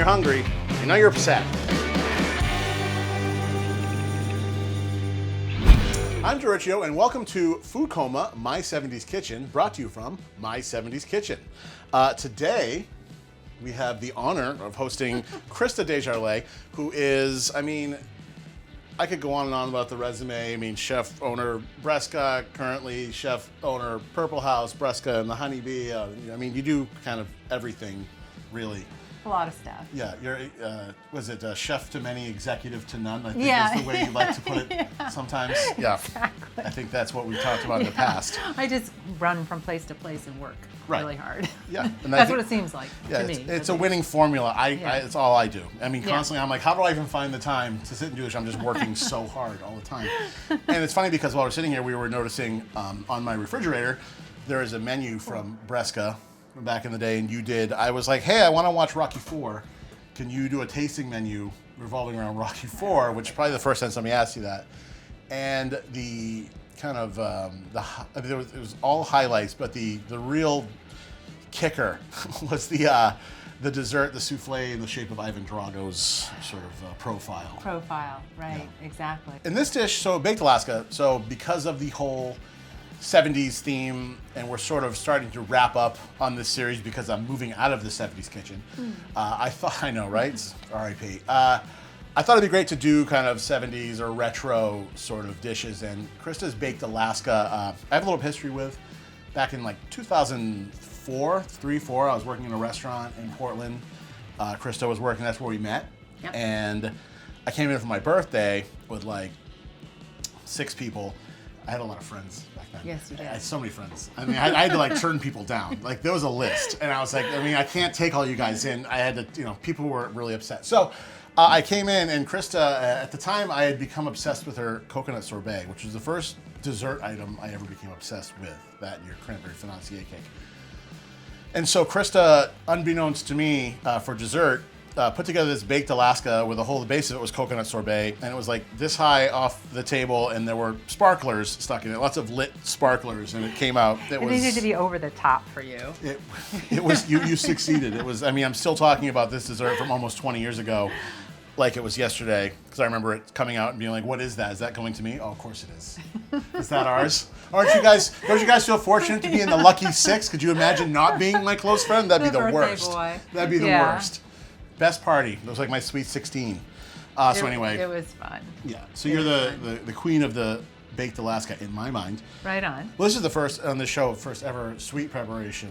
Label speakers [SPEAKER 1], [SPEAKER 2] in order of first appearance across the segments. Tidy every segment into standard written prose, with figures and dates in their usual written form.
[SPEAKER 1] you're hungry. You know you're upset. I'm Giorgio, and welcome to Food Coma, My 70s Kitchen, brought to you from My 70s Kitchen. Today, we have the honor of hosting Krista Desjarlais, who is, I could go on and on about the resume. Chef owner Bresca, currently chef owner Purple House, Bresca and the Honey Bee. You do kind of everything, really.
[SPEAKER 2] A lot of stuff.
[SPEAKER 1] Yeah, you're, was it chef to many, executive to none? I think is the way you like to put it sometimes. Yeah, exactly. I think that's what we talked about in the past.
[SPEAKER 2] I just run from place to place and work really hard.
[SPEAKER 1] Yeah,
[SPEAKER 2] and that's what it seems like to me.
[SPEAKER 1] It's a winning formula. It's all I do. Constantly I'm like, how do I even find the time to sit and do this? I'm just working so hard all the time. And it's funny because while we're sitting here, we were noticing on my refrigerator, there is a menu from Bresca from back in the day, and you did. I was like, hey, I want to watch Rocky IV. Can you do a tasting menu revolving around Rocky IV? Which is probably the first time somebody asked you that. And the kind of it was all highlights, but the real kicker was the dessert, the souffle in the shape of Ivan Drago's sort of profile.
[SPEAKER 2] Profile, right? Yeah. Exactly.
[SPEAKER 1] In this dish, so baked Alaska. So because of the whole 70s theme, and we're sort of starting to wrap up on this series because I'm moving out of the 70s kitchen. I know, right? R.I.P. I thought it'd be great to do kind of 70s or retro sort of dishes, and Krista's baked Alaska. I have a little history with. Back in like 2004, 4, I was working in a restaurant in Portland. Krista was working, that's where we met.
[SPEAKER 2] Yep.
[SPEAKER 1] And I came in for my birthday with like 6 people. I had a lot of friends back then.
[SPEAKER 2] Yes, you did.
[SPEAKER 1] I had so many friends. I had to like turn people down. Like there was a list, and I was like, I can't take all you guys in. I had to, people were really upset. So I came in, and Krista, at the time, I had become obsessed with her coconut sorbet, which was the first dessert item I ever became obsessed with. That and your cranberry financier cake. And so Krista, unbeknownst to me, for dessert, put together this baked Alaska with the base of it was coconut sorbet, and it was like this high off the table, and there were sparklers stuck in it, lots of lit sparklers, and it came out.
[SPEAKER 2] It needed to be over the top for you.
[SPEAKER 1] It was you succeeded. It was. I'm still talking about this dessert from almost 20 years ago, like it was yesterday, because I remember it coming out and being like, "What is that? Is that going to me?" Oh, of course it is. Is that ours? Don't you guys feel fortunate to be in the lucky 6? Could you imagine not being my close friend? That'd be the worst.
[SPEAKER 2] Boy.
[SPEAKER 1] That'd be the worst. Best party. It was like my sweet 16. Anyway.
[SPEAKER 2] It was fun.
[SPEAKER 1] Yeah. So you're the queen of the baked Alaska in my mind.
[SPEAKER 2] Right on.
[SPEAKER 1] Well, this is the first on the show, first ever sweet preparation.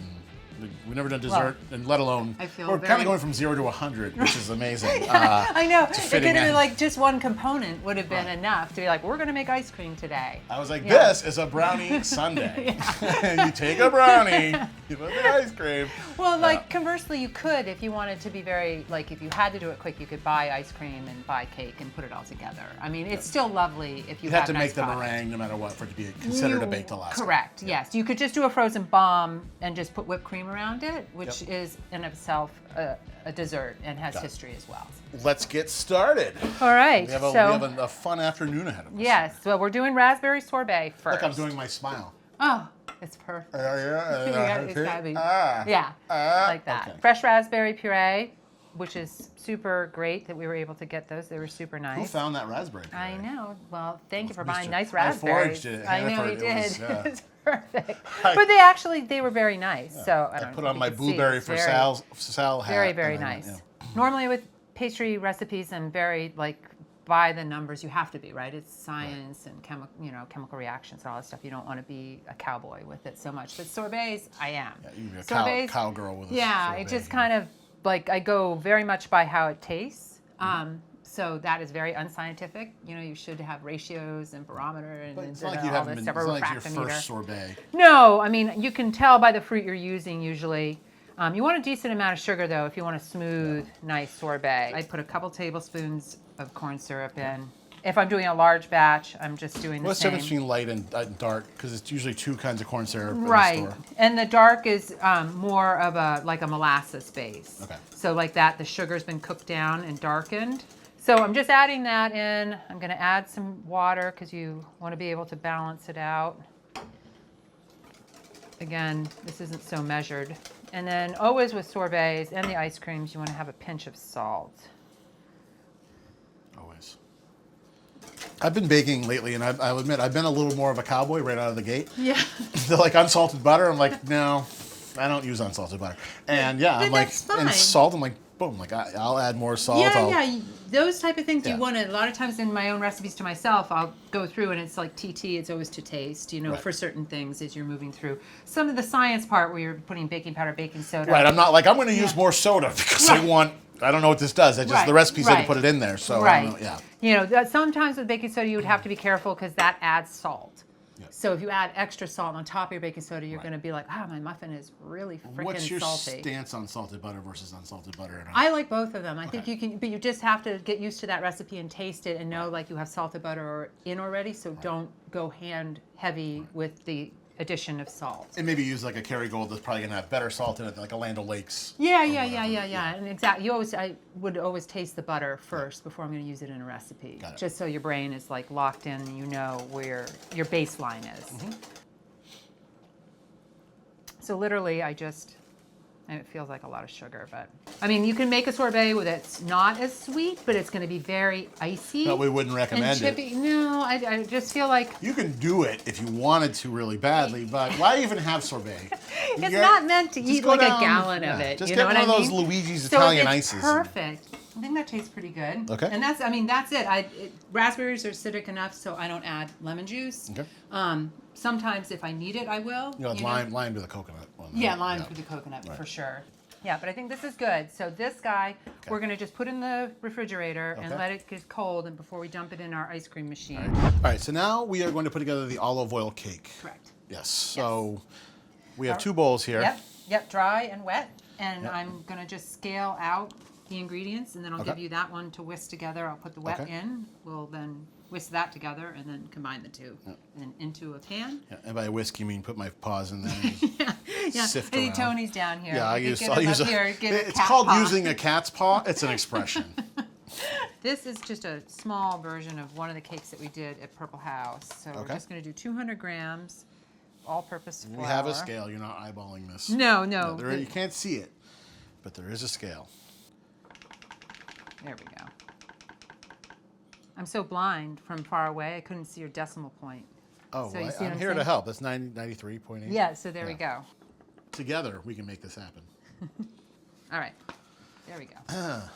[SPEAKER 1] We've never done dessert, and let alone, we're kind of going from 0 to 100, which is amazing.
[SPEAKER 2] I know. It could have been like just one component would have been enough to be like, we're going to make ice cream today.
[SPEAKER 1] I was like, this is a brownie sundae. You take a brownie, you put the ice cream.
[SPEAKER 2] Well, conversely, you could, if you wanted to be very, if you had to do it quick, you could buy ice cream and buy cake and put it all together. It's still lovely if you have
[SPEAKER 1] to
[SPEAKER 2] nice
[SPEAKER 1] make the
[SPEAKER 2] product.
[SPEAKER 1] Meringue no matter what for it to be considered a baked Alaska.
[SPEAKER 2] Correct, yes. You could just do a frozen bomb and just put whipped cream around it, which is in itself a dessert and has history as well.
[SPEAKER 1] Let's get started.
[SPEAKER 2] All right.
[SPEAKER 1] We have a fun afternoon ahead of us.
[SPEAKER 2] Yes. Well, we're doing raspberry sorbet first.
[SPEAKER 1] Look, I'm doing my smile.
[SPEAKER 2] Oh, it's perfect. It's gotta be. Like that. Okay. Fresh raspberry puree, which is super great that we were able to get those. They were super nice.
[SPEAKER 1] Who found that raspberry puree?
[SPEAKER 2] I know. Well, thank you for buying nice raspberries.
[SPEAKER 1] I foraged it.
[SPEAKER 2] I know you did. It's perfect. But they were very nice. Yeah. So
[SPEAKER 1] I put on my blueberry for Sal hat.
[SPEAKER 2] Very, very nice. Normally with pastry recipes, I'm very by the numbers. You have to be, right? It's science and chemical reactions and all that stuff. You don't want to be a cowboy with it so much. But sorbets, I am.
[SPEAKER 1] Yeah, you can be a cowgirl with a sorbet.
[SPEAKER 2] It just kind of I go very much by how it tastes. So that is very unscientific. You should have ratios and barometer and
[SPEAKER 1] it's not like you haven't been. It's not like your first sorbet.
[SPEAKER 2] No, you can tell by the fruit you're using usually. You want a decent amount of sugar though if you want a smooth, nice sorbet. I put a couple tablespoons of corn syrup in. If I'm doing a large batch, I'm just doing the same.
[SPEAKER 1] What's the difference between light and dark? Because it's usually 2 kinds of corn syrup in the store.
[SPEAKER 2] And the dark is more of a molasses base.
[SPEAKER 1] Okay.
[SPEAKER 2] So the sugar's been cooked down and darkened. So I'm just adding that in. I'm going to add some water because you want to be able to balance it out. Again, this isn't so measured. And then always with sorbets and the ice creams, you want to have a pinch of salt.
[SPEAKER 1] Always. I've been baking lately, and I'll admit, I've been a little more of a cowboy right out of the gate.
[SPEAKER 2] Yeah.
[SPEAKER 1] They're like unsalted butter. I'm like, no, I don't use unsalted butter. And yeah,
[SPEAKER 2] But
[SPEAKER 1] I'm like,
[SPEAKER 2] that's fine.
[SPEAKER 1] and salt, I'm like, boom, like I'll add more salt.
[SPEAKER 2] Yeah. Those type of things
[SPEAKER 1] Yeah.
[SPEAKER 2] you want to, a lot of times in my own recipes to myself, I'll go through and it's like TT, it's always to taste, you know,
[SPEAKER 1] Right.
[SPEAKER 2] for certain things as you're moving through. Some of the science part where you're putting baking powder, baking soda.
[SPEAKER 1] Right, I'm not like, I'm going to use more soda because
[SPEAKER 2] Right.
[SPEAKER 1] I don't know what this does. I just,
[SPEAKER 2] Right,
[SPEAKER 1] the recipe said to
[SPEAKER 2] right.
[SPEAKER 1] put it in there, so I
[SPEAKER 2] Right.
[SPEAKER 1] don't know, yeah.
[SPEAKER 2] You know, sometimes with baking soda you would have to be careful because that adds salt.
[SPEAKER 1] Yeah.
[SPEAKER 2] So if you add extra salt on top of your baking soda, you're
[SPEAKER 1] Right.
[SPEAKER 2] going to be like, oh, my muffin is really freaking
[SPEAKER 1] What's your
[SPEAKER 2] salty.
[SPEAKER 1] stance on salted butter versus unsalted butter?
[SPEAKER 2] I like both of them. I think
[SPEAKER 1] Okay.
[SPEAKER 2] you can, but you just have to get used to that recipe and taste it and know like you have salted butter in already. So don't go hand heavy with the addition of salt.
[SPEAKER 1] And maybe use like a Kerrygold that's probably going to have better salt in it, like a Land O'Lakes.
[SPEAKER 2] Yeah.
[SPEAKER 1] whatever.
[SPEAKER 2] And exactly, I would always taste the butter first before I'm going to use it in a recipe.
[SPEAKER 1] Got it.
[SPEAKER 2] Just so your brain is like locked in and you know where your baseline is.
[SPEAKER 1] Mm-hmm.
[SPEAKER 2] So literally, and it feels like a lot of sugar, but I mean, you can make a sorbet with it's not as sweet, but it's going to be very icy.
[SPEAKER 1] But we wouldn't recommend
[SPEAKER 2] and chippy. No, I just feel like
[SPEAKER 1] You can do it if you wanted to really badly, but why even have sorbet?
[SPEAKER 2] it's not meant to eat
[SPEAKER 1] go
[SPEAKER 2] like
[SPEAKER 1] down-
[SPEAKER 2] a gallon of
[SPEAKER 1] yeah,
[SPEAKER 2] it.
[SPEAKER 1] just
[SPEAKER 2] You
[SPEAKER 1] get
[SPEAKER 2] know
[SPEAKER 1] one
[SPEAKER 2] what
[SPEAKER 1] of
[SPEAKER 2] I
[SPEAKER 1] those
[SPEAKER 2] mean?
[SPEAKER 1] Luigi's
[SPEAKER 2] So
[SPEAKER 1] Italian
[SPEAKER 2] it's
[SPEAKER 1] ices.
[SPEAKER 2] perfect. I think that tastes pretty good.
[SPEAKER 1] Okay.
[SPEAKER 2] And that's it. Raspberries are acidic enough, so I don't add lemon juice.
[SPEAKER 1] Okay.
[SPEAKER 2] Sometimes if I need it, I will.
[SPEAKER 1] You know, lime to the coconut one.
[SPEAKER 2] Yeah, lime for the coconut for sure. Yeah, but I think this is good. So this guy, we're going to just put in the refrigerator and
[SPEAKER 1] Okay.
[SPEAKER 2] let it get cold and before we dump it in our ice cream machine.
[SPEAKER 1] All right, so now we are going to put together the olive oil cake.
[SPEAKER 2] Correct.
[SPEAKER 1] Yes. So we have 2 bowls here.
[SPEAKER 2] Yep, dry and wet. And I'm going to just scale out the ingredients and then I'll
[SPEAKER 1] Okay.
[SPEAKER 2] give you that one to whisk together. I'll put the wet
[SPEAKER 1] Okay.
[SPEAKER 2] in. We'll then whisk that together and then combine the two and into a pan.
[SPEAKER 1] Yeah, and by whisk you mean put my paws in there. And
[SPEAKER 2] Yeah,
[SPEAKER 1] sift
[SPEAKER 2] I think
[SPEAKER 1] around.
[SPEAKER 2] Tony's down here.
[SPEAKER 1] Yeah,
[SPEAKER 2] I'll
[SPEAKER 1] use
[SPEAKER 2] here, get a
[SPEAKER 1] it's
[SPEAKER 2] cat
[SPEAKER 1] called
[SPEAKER 2] paw.
[SPEAKER 1] using a cat's paw. It's an expression.
[SPEAKER 2] This is just a small version of one of the cakes that we did at Purple House. So we're
[SPEAKER 1] Okay.
[SPEAKER 2] just going to do 200 grams all-purpose flour.
[SPEAKER 1] We have a scale. You're not eyeballing this.
[SPEAKER 2] No.
[SPEAKER 1] You can't see it, but there is a scale.
[SPEAKER 2] There we go. I'm so blind from far away, I couldn't see your decimal point.
[SPEAKER 1] Oh,
[SPEAKER 2] So you
[SPEAKER 1] well,
[SPEAKER 2] see what
[SPEAKER 1] I'm
[SPEAKER 2] I'm
[SPEAKER 1] here to
[SPEAKER 2] saying?
[SPEAKER 1] help. That's 93.8.
[SPEAKER 2] Yeah, so there we
[SPEAKER 1] Yeah.
[SPEAKER 2] go.
[SPEAKER 1] Together, we can make this happen.
[SPEAKER 2] All right. There we go.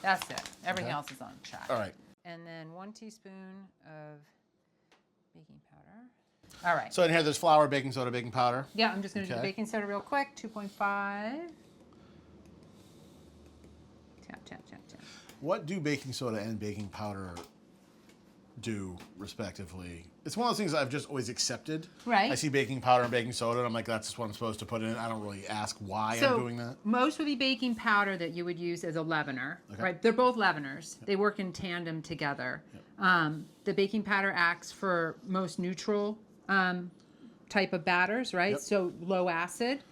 [SPEAKER 2] That's it. Everything else is on track.
[SPEAKER 1] All right.
[SPEAKER 2] And then 1 teaspoon of baking powder. All right.
[SPEAKER 1] So in here, there's flour, baking soda, baking powder.
[SPEAKER 2] Yeah, I'm just going to do the
[SPEAKER 1] Okay.
[SPEAKER 2] baking soda real quick. 2.5. Tap, tap, tap, tap.
[SPEAKER 1] What do baking soda and baking powder do, respectively? It's one of those things I've just always accepted.
[SPEAKER 2] Right.
[SPEAKER 1] I see baking powder and baking soda, and I'm like, that's just what I'm supposed to put in. I don't really ask why I'm doing that.
[SPEAKER 2] Most would be baking powder that you would use as a leavener,
[SPEAKER 1] Okay.
[SPEAKER 2] right? They're both leaveners. They work in tandem together. The baking powder acts for most neutral type of batters, right?
[SPEAKER 1] Yep.
[SPEAKER 2] So low acid.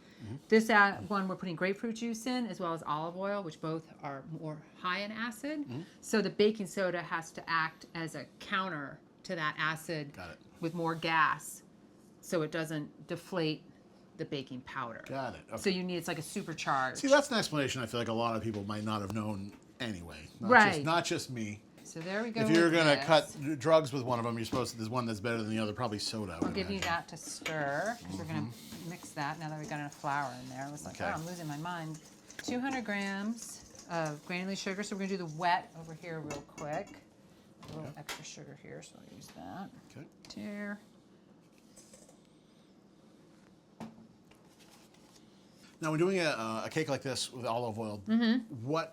[SPEAKER 2] This one we're putting grapefruit juice in as well as olive oil, which both are more high in acid. So the baking soda has to act as a counter to that acid
[SPEAKER 1] Got it.
[SPEAKER 2] with more gas so it doesn't deflate the baking powder.
[SPEAKER 1] Got it. Okay.
[SPEAKER 2] So you need, it's like a supercharge.
[SPEAKER 1] See, that's an explanation I feel like a lot of people might not have known anyway.
[SPEAKER 2] Right.
[SPEAKER 1] Not just me.
[SPEAKER 2] So there we go.
[SPEAKER 1] If you're
[SPEAKER 2] with
[SPEAKER 1] going to
[SPEAKER 2] this.
[SPEAKER 1] cut drugs with one of them, you're supposed to, there's one that's better than the other, probably soda. I
[SPEAKER 2] I'll
[SPEAKER 1] would
[SPEAKER 2] give you
[SPEAKER 1] imagine.
[SPEAKER 2] that to stir. 'Cause we're going to mix that now that we've got enough flour in there. I was like,
[SPEAKER 1] Okay.
[SPEAKER 2] oh, I'm losing my mind. 200 grams of granulated sugar. So we're going to do the wet over here real quick. A little extra sugar here, so I'll use that.
[SPEAKER 1] Okay.
[SPEAKER 2] Tear.
[SPEAKER 1] Now, when doing a cake like this with olive oil,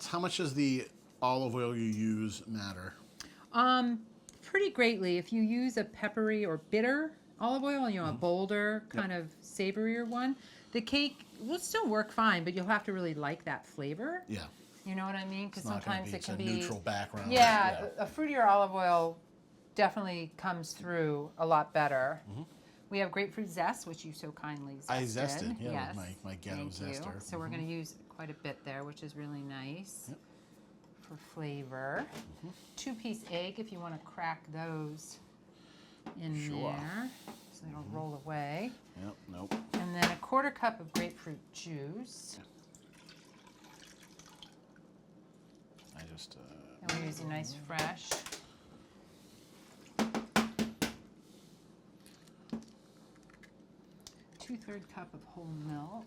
[SPEAKER 1] how much does the olive oil you use matter?
[SPEAKER 2] Pretty greatly. If you use a peppery or bitter olive oil, you know, a bolder kind of savorier one, the cake will still work fine, but you'll have to really like that flavor.
[SPEAKER 1] Yeah.
[SPEAKER 2] You know what I mean? Because
[SPEAKER 1] It's not gonna
[SPEAKER 2] sometimes
[SPEAKER 1] be-
[SPEAKER 2] it
[SPEAKER 1] it's
[SPEAKER 2] can
[SPEAKER 1] a
[SPEAKER 2] be
[SPEAKER 1] neutral background.
[SPEAKER 2] Yeah, a fruitier olive oil definitely comes through a lot better. We have grapefruit zest, which you so kindly zested.
[SPEAKER 1] I zested, yeah,
[SPEAKER 2] yes.
[SPEAKER 1] with my ghetto
[SPEAKER 2] Thank you.
[SPEAKER 1] zester.
[SPEAKER 2] So we're going to use quite a bit there, which is really nice for flavor. 2-piece egg, if you want to crack those in
[SPEAKER 1] Sure.
[SPEAKER 2] there, so they don't roll away.
[SPEAKER 1] Yep, nope.
[SPEAKER 2] And then a 1/4 cup of grapefruit juice.
[SPEAKER 1] just...
[SPEAKER 2] and we're using nice fresh. Two-thirds cup of whole milk.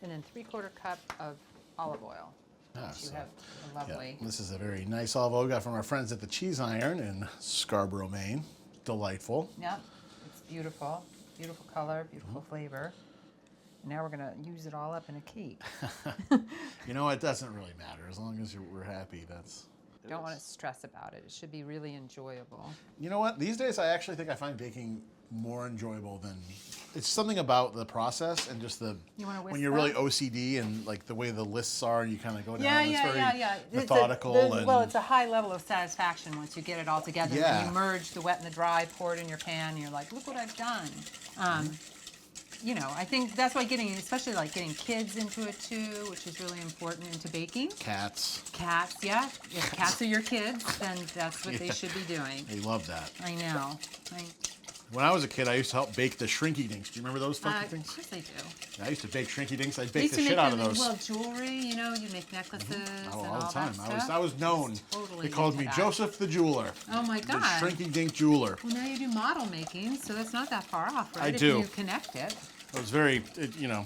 [SPEAKER 2] And then 3/4 cup of olive oil. You have a lovely...
[SPEAKER 1] Yeah, this is a very nice olive oil we got from our friends at the Cheese Iron in Scarborough, Maine. Delightful.
[SPEAKER 2] Yep, it's beautiful. Beautiful color, beautiful flavor. Now we're going to use it all up in a cake.
[SPEAKER 1] You know, it doesn't really matter. As long as we're happy, that's...
[SPEAKER 2] Don't want to stress about it. It should be really enjoyable.
[SPEAKER 1] You know what? These days, I actually think I find baking more enjoyable than... It's something about the process and just the...
[SPEAKER 2] You want to whisk
[SPEAKER 1] when you're
[SPEAKER 2] that?
[SPEAKER 1] really OCD and like the way the lists are, you kind of go down.
[SPEAKER 2] Yeah,
[SPEAKER 1] it's very
[SPEAKER 2] yeah.
[SPEAKER 1] methodical.
[SPEAKER 2] Well, it's a high level of satisfaction once you get it all together.
[SPEAKER 1] Yeah.
[SPEAKER 2] And you merge the wet and the dry, pour it in your pan, and you're like, look what I've done. You know, I think that's why especially like getting kids into it too, which is really important into baking.
[SPEAKER 1] Cats.
[SPEAKER 2] Cats, yeah. If cats are your kids, then that's what they should be doing.
[SPEAKER 1] They love that.
[SPEAKER 2] I know.
[SPEAKER 1] When I was a kid, I used to help bake the shrinky dinks. Do you remember those funky things?
[SPEAKER 2] Of course I do.
[SPEAKER 1] I used to bake shrinky dinks. I'd
[SPEAKER 2] They
[SPEAKER 1] bake
[SPEAKER 2] used
[SPEAKER 1] the
[SPEAKER 2] to
[SPEAKER 1] shit
[SPEAKER 2] make
[SPEAKER 1] out of
[SPEAKER 2] them
[SPEAKER 1] those.
[SPEAKER 2] well, jewelry, you know, you make necklaces and
[SPEAKER 1] all
[SPEAKER 2] all
[SPEAKER 1] the time.
[SPEAKER 2] that stuff.
[SPEAKER 1] I was known.
[SPEAKER 2] Totally
[SPEAKER 1] They called
[SPEAKER 2] into
[SPEAKER 1] me
[SPEAKER 2] that.
[SPEAKER 1] Joseph the Jeweler.
[SPEAKER 2] Oh my
[SPEAKER 1] The
[SPEAKER 2] God.
[SPEAKER 1] shrinky dink jeweler.
[SPEAKER 2] Well, now you do model making, so that's not that far off, right?
[SPEAKER 1] I do.
[SPEAKER 2] If you connect it.
[SPEAKER 1] It was very, you know,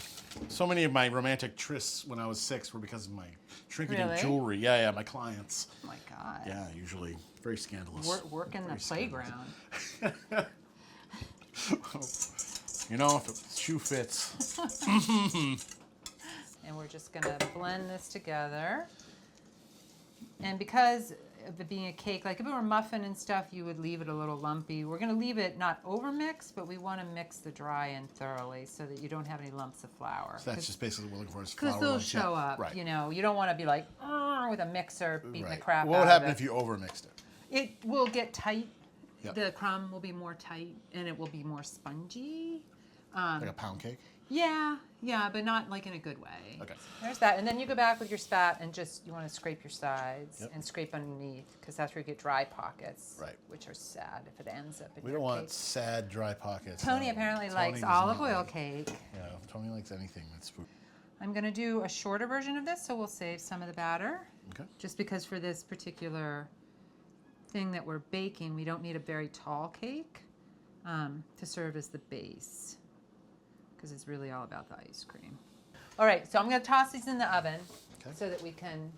[SPEAKER 1] so many of my romantic trysts when I was 6 were because of my shrinky dink
[SPEAKER 2] Really?
[SPEAKER 1] jewelry. Yeah, my clients.
[SPEAKER 2] Oh my God.
[SPEAKER 1] Yeah, usually very scandalous.
[SPEAKER 2] Work in the playground.
[SPEAKER 1] You know, if the shoe fits.
[SPEAKER 2] And we're just gonna blend this together. And because of it being a cake, like if it were muffin and stuff, you would leave it a little lumpy. We're gonna leave it not over mixed, but we wanna mix the dry in thoroughly so that you don't have any lumps of flour.
[SPEAKER 1] So that's just basically what we're looking for is flour.
[SPEAKER 2] Because they'll
[SPEAKER 1] lumps, yeah.
[SPEAKER 2] show up,
[SPEAKER 1] Right.
[SPEAKER 2] you know. You don't wanna be like, with a mixer beating the
[SPEAKER 1] Right.
[SPEAKER 2] crap
[SPEAKER 1] What
[SPEAKER 2] out
[SPEAKER 1] would
[SPEAKER 2] of
[SPEAKER 1] happen
[SPEAKER 2] it.
[SPEAKER 1] if you overmixed it?
[SPEAKER 2] It will get tight.
[SPEAKER 1] Yep.
[SPEAKER 2] The crumb will be more tight and it will be more spongy.
[SPEAKER 1] Like a pound cake?
[SPEAKER 2] Yeah, but not like in a good way.
[SPEAKER 1] Okay.
[SPEAKER 2] There's that. And then you go back with your spat and you want to scrape your sides
[SPEAKER 1] Yep.
[SPEAKER 2] and scrape underneath because that's where you get dry pockets.
[SPEAKER 1] Right.
[SPEAKER 2] Which are sad if it ends up in
[SPEAKER 1] We
[SPEAKER 2] your
[SPEAKER 1] don't want
[SPEAKER 2] cake.
[SPEAKER 1] sad, dry pockets.
[SPEAKER 2] Tony
[SPEAKER 1] No.
[SPEAKER 2] apparently
[SPEAKER 1] Tony
[SPEAKER 2] likes
[SPEAKER 1] does
[SPEAKER 2] olive
[SPEAKER 1] not
[SPEAKER 2] oil
[SPEAKER 1] like-
[SPEAKER 2] cake.
[SPEAKER 1] Yeah, Tony likes anything that's food.
[SPEAKER 2] I'm going to do a shorter version of this, so we'll save some of the batter.
[SPEAKER 1] Okay.
[SPEAKER 2] Just because for this particular thing that we're baking, we don't need a very tall cake to serve as the base. Because it's really all about the ice cream. All right, so I'm going to toss these in the oven so that we can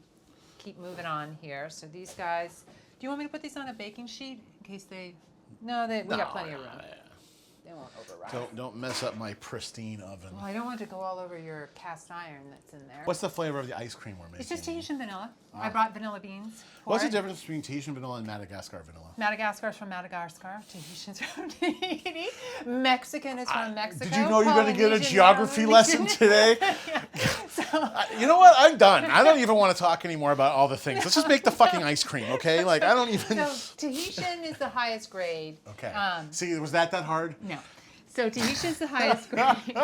[SPEAKER 2] keep moving on here. So these guys, do you want me to put these on a baking sheet in case they? No, we got plenty of room. They won't override.
[SPEAKER 1] Don't mess up my pristine oven.
[SPEAKER 2] Well, I don't want it to go all over your cast iron that's in there.
[SPEAKER 1] What's the flavor of the ice cream we're making?
[SPEAKER 2] It's just Tahitian vanilla. I brought vanilla beans.
[SPEAKER 1] What's the
[SPEAKER 2] for it.
[SPEAKER 1] difference between Tahitian vanilla and Madagascar vanilla?
[SPEAKER 2] Madagascar is from Madagascar. Tahitian's from Tahiti. Mexican is from Mexico.
[SPEAKER 1] Did you know you're going to get a
[SPEAKER 2] Polynesian,
[SPEAKER 1] geography lesson today?
[SPEAKER 2] So,
[SPEAKER 1] You know what? I'm done. I don't even want to talk anymore about all the things. Let's just make the fucking ice cream, okay? Like, I don't even...
[SPEAKER 2] so Tahitian is the highest grade.
[SPEAKER 1] Okay. See, was that hard?
[SPEAKER 2] No. So Tahitian's the highest grade.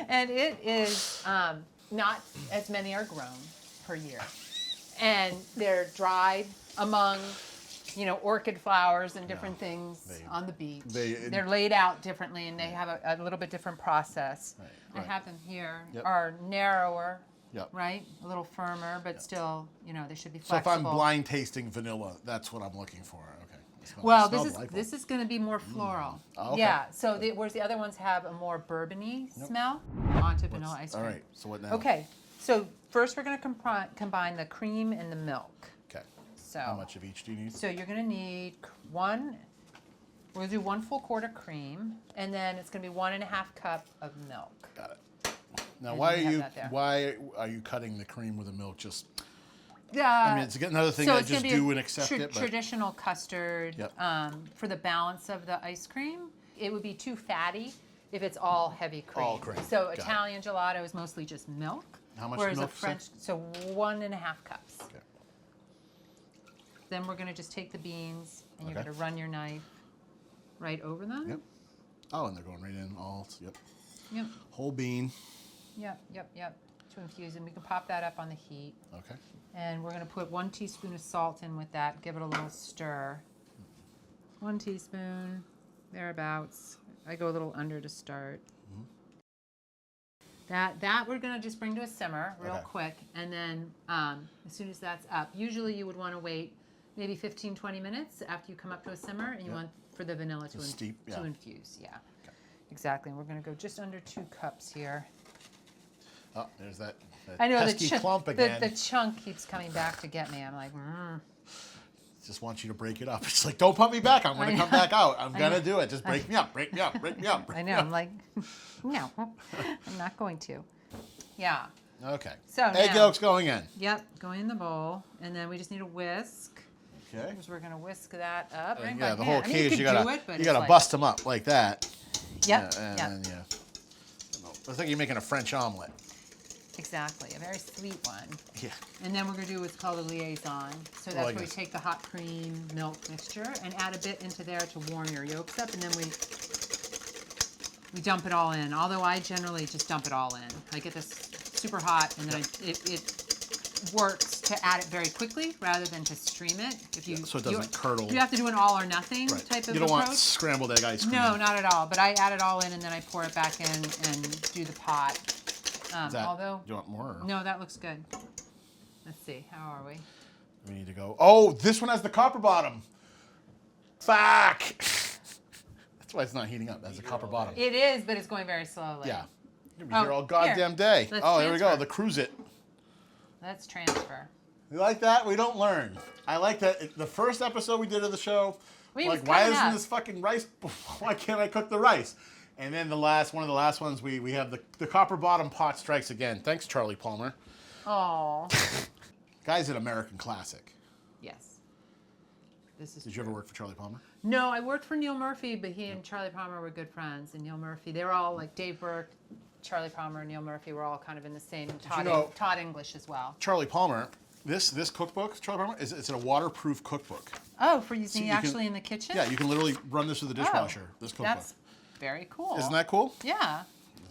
[SPEAKER 2] And it is not as many are grown per year. And they're dried among, orchid flowers and different things on the beach. They're laid out differently and they have a little bit different process. I have them here. Are narrower, right? A little firmer, but still, they should be flexible.
[SPEAKER 1] So if I'm blind tasting vanilla, that's what I'm looking for. Okay.
[SPEAKER 2] Well, this is going to be more floral.
[SPEAKER 1] Oh, okay.
[SPEAKER 2] Yeah. So whereas the other ones have a more bourbony smell. Onto vanilla ice cream.
[SPEAKER 1] All right. So what now?
[SPEAKER 2] Okay. So first we're going to combine the cream and the milk.
[SPEAKER 1] Okay.
[SPEAKER 2] So
[SPEAKER 1] how much of each do you need?
[SPEAKER 2] So you're going to need one. We're going to do 1 full quart of cream, and then it's going to be 1.5 cups of milk.
[SPEAKER 1] Got it. Now,
[SPEAKER 2] And
[SPEAKER 1] why
[SPEAKER 2] you have that there.
[SPEAKER 1] why are you cutting the cream with the milk? Just
[SPEAKER 2] Yeah.
[SPEAKER 1] I mean, it's another thing I just do and accept it. But
[SPEAKER 2] Traditional custard for the balance of the ice cream. It would be too fatty if it's all heavy cream.
[SPEAKER 1] All cream.
[SPEAKER 2] So
[SPEAKER 1] Got
[SPEAKER 2] Italian gelato is mostly just milk.
[SPEAKER 1] How much
[SPEAKER 2] whereas
[SPEAKER 1] milk?
[SPEAKER 2] a French, so 1.5 cups.
[SPEAKER 1] Okay.
[SPEAKER 2] Then we're going to just take the beans and you're
[SPEAKER 1] Okay.
[SPEAKER 2] going to run your knife right over them.
[SPEAKER 1] Yep. Oh, and they're going right in all. Yep.
[SPEAKER 2] Yep.
[SPEAKER 1] Whole bean.
[SPEAKER 2] Yep. To infuse them. We can pop that up on the heat.
[SPEAKER 1] Okay.
[SPEAKER 2] And we're going to put 1 teaspoon of salt in with that. Give it a little stir. 1 teaspoon, thereabouts. I go a little under to start. That we're gonna just bring to a simmer real
[SPEAKER 1] Okay.
[SPEAKER 2] quick, and then as soon as that's up, usually you would want to wait maybe 15-20 minutes after you come up to a simmer, and you want for the vanilla to infuse. Yeah, exactly. And we're gonna go just under 2 cups here.
[SPEAKER 1] Oh, there's that
[SPEAKER 2] I know
[SPEAKER 1] pesky clump again.
[SPEAKER 2] the chunk keeps coming back to get me. I'm like,
[SPEAKER 1] Just want you to break it up. It's like, don't put me back. I'm going to come back out. I'm going to do it. Just break me up, break me up, break me up.
[SPEAKER 2] I know. I'm like, no, I'm not going to. Yeah.
[SPEAKER 1] Okay.
[SPEAKER 2] So
[SPEAKER 1] egg yolks going in.
[SPEAKER 2] Yep, going in the bowl, and then we just need a whisk.
[SPEAKER 1] Okay.
[SPEAKER 2] Because we're gonna whisk that up. Right
[SPEAKER 1] Yeah,
[SPEAKER 2] by
[SPEAKER 1] the
[SPEAKER 2] hand.
[SPEAKER 1] whole cage. You gotta
[SPEAKER 2] like,
[SPEAKER 1] bust them up like that.
[SPEAKER 2] Yep.
[SPEAKER 1] And it's like you're making a French omelet.
[SPEAKER 2] Exactly, a very sweet one.
[SPEAKER 1] Yeah.
[SPEAKER 2] And then we're going to do what's called a liaison. So that's where we take the hot cream milk mixture and add a bit into there to warm your yolks up, and then we dump it all in. Although I generally just dump it all in. I get this super hot, and then it works to add it very quickly rather than to stream it.
[SPEAKER 1] So it doesn't curdle.
[SPEAKER 2] You have to do an all or nothing type of approach.
[SPEAKER 1] You don't want scrambled egg ice cream.
[SPEAKER 2] No, not at all. But I add it all in, and then I pour it back in and do the pot. Although,
[SPEAKER 1] do you want more? Or?
[SPEAKER 2] No, that looks good. Let's see. How are we?
[SPEAKER 1] We need to go. Oh, this one has the copper bottom. Fuck. That's why it's not heating up. It has a copper bottom.
[SPEAKER 2] It is, but it's going very slowly.
[SPEAKER 1] Yeah. You'll be here all goddamn day. Here we go. The cruise it.
[SPEAKER 2] Let's transfer.
[SPEAKER 1] You like that? We don't learn. I like that. The first episode we did of the show, like, why isn't this fucking rice? Why can't I cook the rice? And then one of the last ones, we have the copper bottom pot strikes again. Thanks, Charlie Palmer.
[SPEAKER 2] Oh.
[SPEAKER 1] Guy's an American classic.
[SPEAKER 2] Yes.
[SPEAKER 1] Did you ever work for Charlie Palmer?
[SPEAKER 2] No, I worked for Neil Murphy, but he and Charlie Palmer were good friends. And Neil Murphy, they were all like Dave Burke, Charlie Palmer, and Neil Murphy were all kind of in the same. Taught English as well.
[SPEAKER 1] Charlie Palmer, this cookbook, Charlie Palmer, it's a waterproof cookbook.
[SPEAKER 2] Oh, for using in the kitchen?
[SPEAKER 1] Yeah, you can literally run this through the dishwasher. This cookbook.
[SPEAKER 2] That's very cool.
[SPEAKER 1] Isn't that cool?
[SPEAKER 2] Yeah.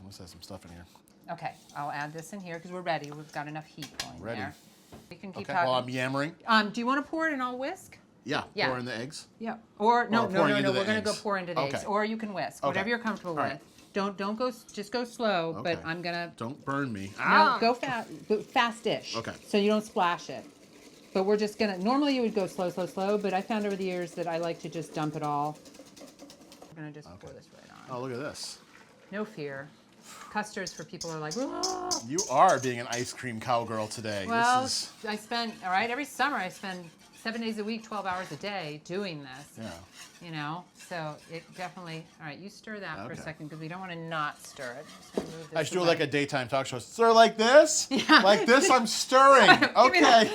[SPEAKER 1] Let's add some stuff in here.
[SPEAKER 2] Okay, I'll add this in here because we're ready. We've got enough heat going there. We can keep talking.
[SPEAKER 1] While I'm yammering.
[SPEAKER 2] Do you want to pour it in all whisk?
[SPEAKER 1] Yeah. Pour in the eggs.
[SPEAKER 2] Yeah. Or no. We're going to go pour into the
[SPEAKER 1] eggs.
[SPEAKER 2] Or you can whisk, whatever you're comfortable with. Don't go. Just go slow. But I'm gonna.
[SPEAKER 1] Don't burn me.
[SPEAKER 2] No, go fast. Fast-ish.
[SPEAKER 1] Okay.
[SPEAKER 2] So you don't splash it. But we're just gonna. Normally you would go slow. But I found over the years that I like to just dump it all. We're gonna just pour this right on.
[SPEAKER 1] Oh, look at this.
[SPEAKER 2] No fear. Custards for people who are like, oh.
[SPEAKER 1] You are being an ice cream cowgirl today.
[SPEAKER 2] Well, I spend, every summer I spend 7 days a week, 12 hours a day doing this.
[SPEAKER 1] Yeah.
[SPEAKER 2] So it definitely, all right, you stir that for a second because we don't want to not stir it. I'm just gonna move this
[SPEAKER 1] I should do like a daytime talk show. Stir like this?
[SPEAKER 2] Yeah.
[SPEAKER 1] Like this, I'm stirring. Okay.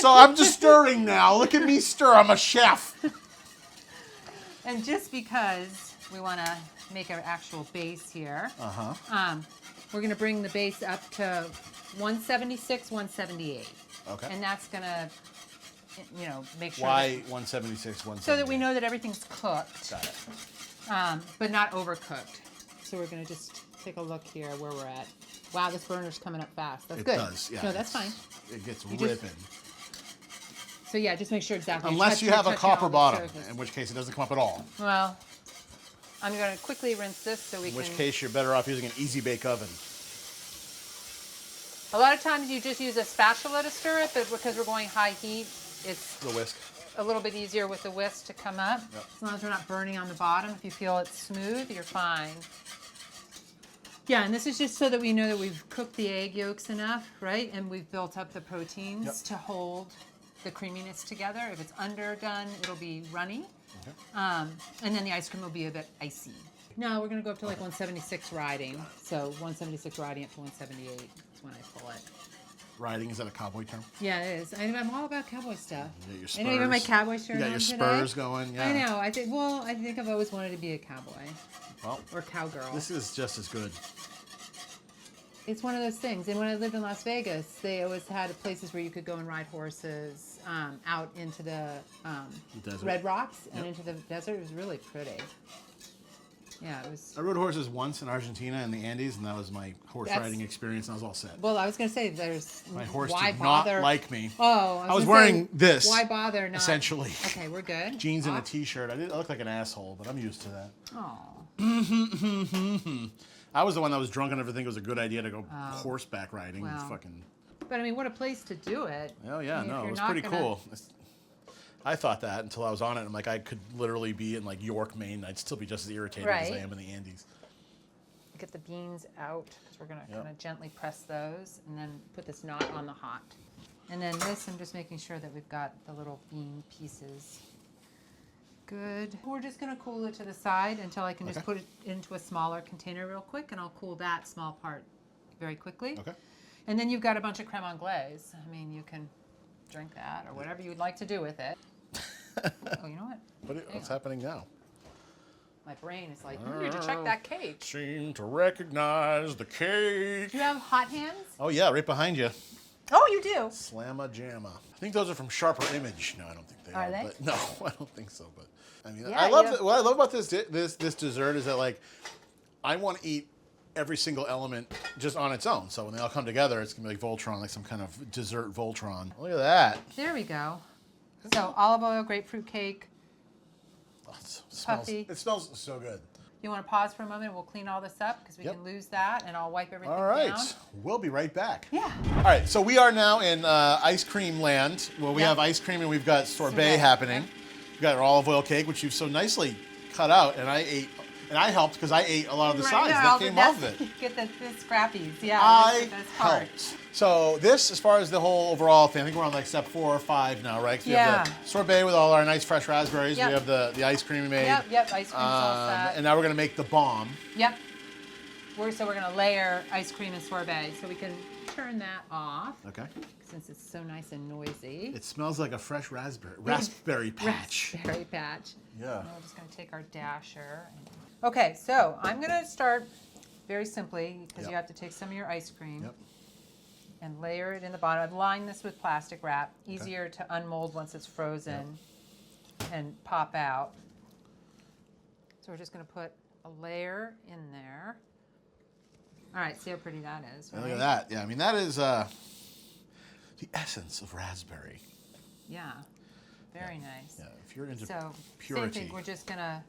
[SPEAKER 1] So I'm just stirring now. Look at me stir. I'm a chef.
[SPEAKER 2] And just because we want to make an actual base here, we're going to bring the base up to 176, 178.
[SPEAKER 1] Okay.
[SPEAKER 2] And that's going to, make sure.
[SPEAKER 1] Why 176, 178?
[SPEAKER 2] So that we know that everything's cooked.
[SPEAKER 1] Got it.
[SPEAKER 2] But not overcooked. So we're going to just take a look here where we're at. Wow, this burner's coming up fast. That's good. It does, yeah. No, that's fine.
[SPEAKER 1] It gets ripping.
[SPEAKER 2] So yeah, just make sure exactly.
[SPEAKER 1] Unless you have a copper bottom, in which case it doesn't come up at all.
[SPEAKER 2] Well, I'm going to quickly rinse this so we can...
[SPEAKER 1] In which case you're better off using an easy bake oven.
[SPEAKER 2] A lot of times you just use a spatula to stir it, but because we're going high heat, it's
[SPEAKER 1] the whisk.
[SPEAKER 2] A little bit easier with the whisk to come up. Yep. As long as we're not burning on the bottom. If you feel it's smooth, you're fine. Yeah, and this is just so that we know that we've cooked the egg yolks enough, right? And we've built up the proteins to hold the creaminess together. If it's underdone, it'll be runny. Okay. And then the ice cream will be a bit icy. No, we're going to go up to like 176 riding. So 176 riding up to 178 is when I pull it.
[SPEAKER 1] Riding, is that a cowboy term?
[SPEAKER 2] Yeah, it is. I'm all about cowboy stuff.
[SPEAKER 1] You got your spurs.
[SPEAKER 2] I know even my cowboy shirt
[SPEAKER 1] you got
[SPEAKER 2] on
[SPEAKER 1] your
[SPEAKER 2] today.
[SPEAKER 1] spurs going, yeah.
[SPEAKER 2] I know. I think I've always wanted to be a cowboy.
[SPEAKER 1] Well,
[SPEAKER 2] or cowgirl.
[SPEAKER 1] This is just as good.
[SPEAKER 2] It's one of those things. And when I lived in Las Vegas, they always had places where you could go and ride horses out into the Red Rocks and into the desert. It was really pretty. Yeah, it was.
[SPEAKER 1] I rode horses once in Argentina in the Andes, and that was my horse riding experience, and I was all set.
[SPEAKER 2] Well, I was going to say, my
[SPEAKER 1] horse
[SPEAKER 2] why
[SPEAKER 1] did
[SPEAKER 2] bother?
[SPEAKER 1] Not like me.
[SPEAKER 2] Oh,
[SPEAKER 1] I was wearing this.
[SPEAKER 2] Why bother? Not
[SPEAKER 1] essentially.
[SPEAKER 2] Okay, we're good.
[SPEAKER 1] Jeans and a t-shirt. I look like an asshole, but I'm used to that.
[SPEAKER 2] Oh.
[SPEAKER 1] I was the one that was drunk enough to think it was a good idea to go horseback riding.
[SPEAKER 2] Well.
[SPEAKER 1] Fucking.
[SPEAKER 2] But I mean, what a place to do it.
[SPEAKER 1] Oh yeah,
[SPEAKER 2] I mean,
[SPEAKER 1] no,
[SPEAKER 2] if
[SPEAKER 1] it
[SPEAKER 2] you're
[SPEAKER 1] was
[SPEAKER 2] not
[SPEAKER 1] pretty
[SPEAKER 2] gonna-
[SPEAKER 1] cool. I thought that until I was on it. I'm like, I could literally be in like York, Maine. I'd still be just as irritated as I
[SPEAKER 2] Right.
[SPEAKER 1] am in the Andes.
[SPEAKER 2] Get the beans out because we're gonna kind of gently press those, and then put this knot on the hot. And then this, I'm just making sure that we've got the little bean pieces. Good. We're just gonna cool it to the side until I can just put it into a smaller container real quick, and I'll cool that small part very quickly.
[SPEAKER 1] Okay.
[SPEAKER 2] And then you've got a bunch of creme anglaise. I mean, you can drink that or whatever you would like to do with it. Oh, you know what?
[SPEAKER 1] What's happening now?
[SPEAKER 2] My brain is like, you need to check that cake.
[SPEAKER 1] Seem to recognize the cake.
[SPEAKER 2] Do you have hot hands?
[SPEAKER 1] Oh yeah, right behind you.
[SPEAKER 2] Oh, you do.
[SPEAKER 1] Slamma Jamma. I think those are from Sharper Image. No, I don't think they are.
[SPEAKER 2] Are they?
[SPEAKER 1] But no, I don't think so. But I mean,
[SPEAKER 2] Yeah,
[SPEAKER 1] I love what I love about this dessert is that like I want to eat every single element just on its own. So when they all come together, it's gonna be like Voltron, like some kind of dessert Voltron. Look at that.
[SPEAKER 2] There we go. So olive oil, grapefruit cake.
[SPEAKER 1] Oh,
[SPEAKER 2] Puffy.
[SPEAKER 1] It smells so good.
[SPEAKER 2] You want to pause for a moment? We'll clean all this up because we can lose that, and I'll wipe everything
[SPEAKER 1] All right,
[SPEAKER 2] down.
[SPEAKER 1] we'll be right back.
[SPEAKER 2] Yeah.
[SPEAKER 1] All right, so we are now in ice cream land. Well, we have ice cream and we've got sorbet happening. We've got our olive oil cake, which you've so nicely cut out, and I helped because I ate a lot of the sides that came off of it.
[SPEAKER 2] Get the scrappies. Yeah.
[SPEAKER 1] I
[SPEAKER 2] that's the best part.
[SPEAKER 1] helped. So this, as far as the whole overall thing, I think we're on like step 4 or 5 now, right? 'Cause we have the sorbet with all our nice fresh raspberries.
[SPEAKER 2] Yep.
[SPEAKER 1] We have the ice cream we made.
[SPEAKER 2] Yep, ice cream all set.
[SPEAKER 1] And now we're gonna make the bomb.
[SPEAKER 2] Yep. So we're gonna layer ice cream and sorbet. So we can turn that off.
[SPEAKER 1] Okay.
[SPEAKER 2] Since it's so nice and noisy.
[SPEAKER 1] It smells like a fresh raspberry patch.
[SPEAKER 2] Raspberry patch.
[SPEAKER 1] Yeah.
[SPEAKER 2] And we're just gonna take our dasher. Okay, so I'm gonna start very simply because you have to take some of your ice cream.
[SPEAKER 1] Yep.
[SPEAKER 2] And layer it in the bottom. I've lined this with plastic wrap. Easier to unmold once it's frozen and pop out. So we're just going to put a layer in there. All right, see how pretty that is, right?
[SPEAKER 1] Look at that. Yeah, I mean, that is the essence of raspberry.
[SPEAKER 2] Yeah, very nice.
[SPEAKER 1] Yeah, if you're into
[SPEAKER 2] So
[SPEAKER 1] purity.
[SPEAKER 2] same thing, we're just going to